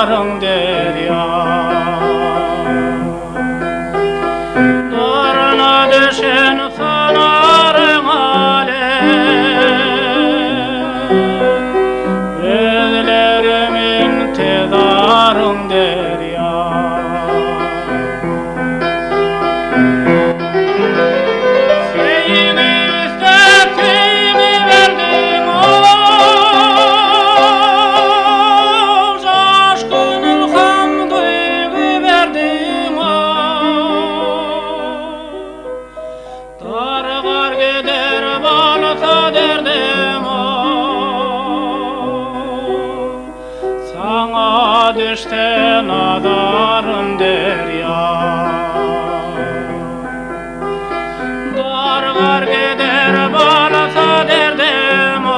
nadarın derya. Darına düşen sanarın alem, özlerimin tedarın derya. Sana düşte nadarın derya. Dargar gider balasa derdim o.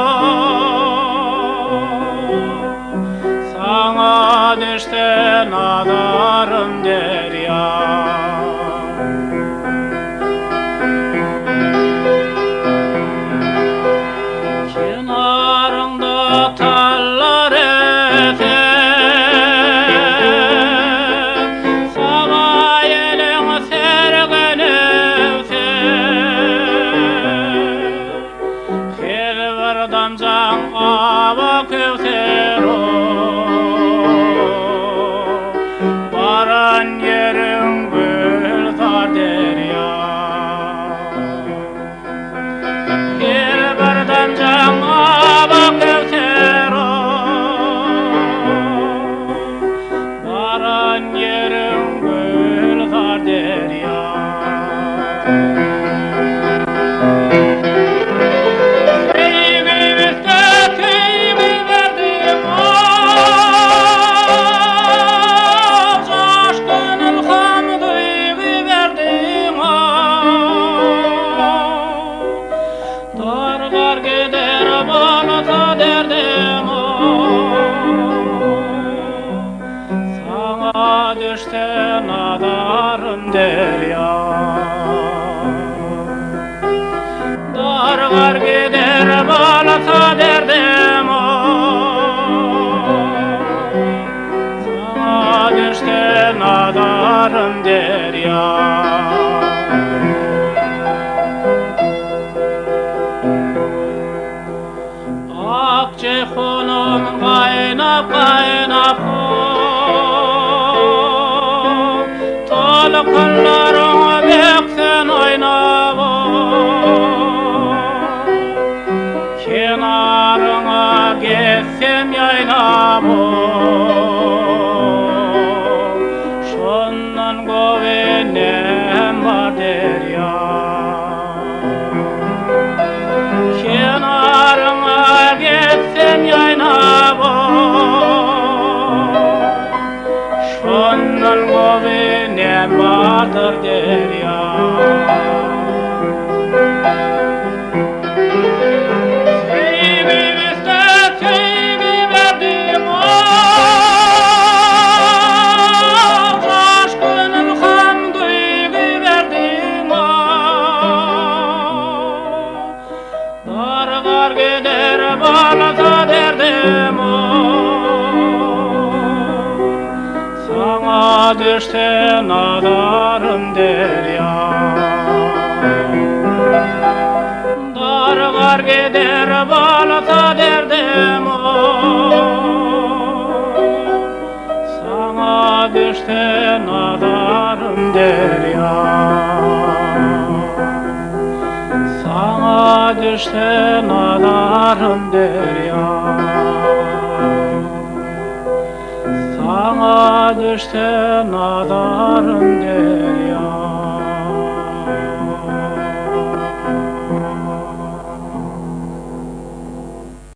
Sana düşte nadarın derya. Kenarında tallar damcan ava kövser o, baran yerin gülzar derya. Bir damcan ava kövser o, baran yerin gülzar derya. Dargar gider balasa derdim o. Sana düşte nadarın derya. Dargar gider balasa derdim o. Sana düşte nadarın derya. Ceyhunum kaynap kaynap tolkunlarım beksen oynap kenarına geçsem yaynap şondan güvenem var derya. Kenarına geçsem yaynap şondan güvenem vardır derya. Dargar gider balasa derdim o. Sana düşte nadarın derya. Dargar gider balasa derdim o. Sana düşte nadarın derya. Sana düşte nadarın derya. Sana düşte nadarın derya.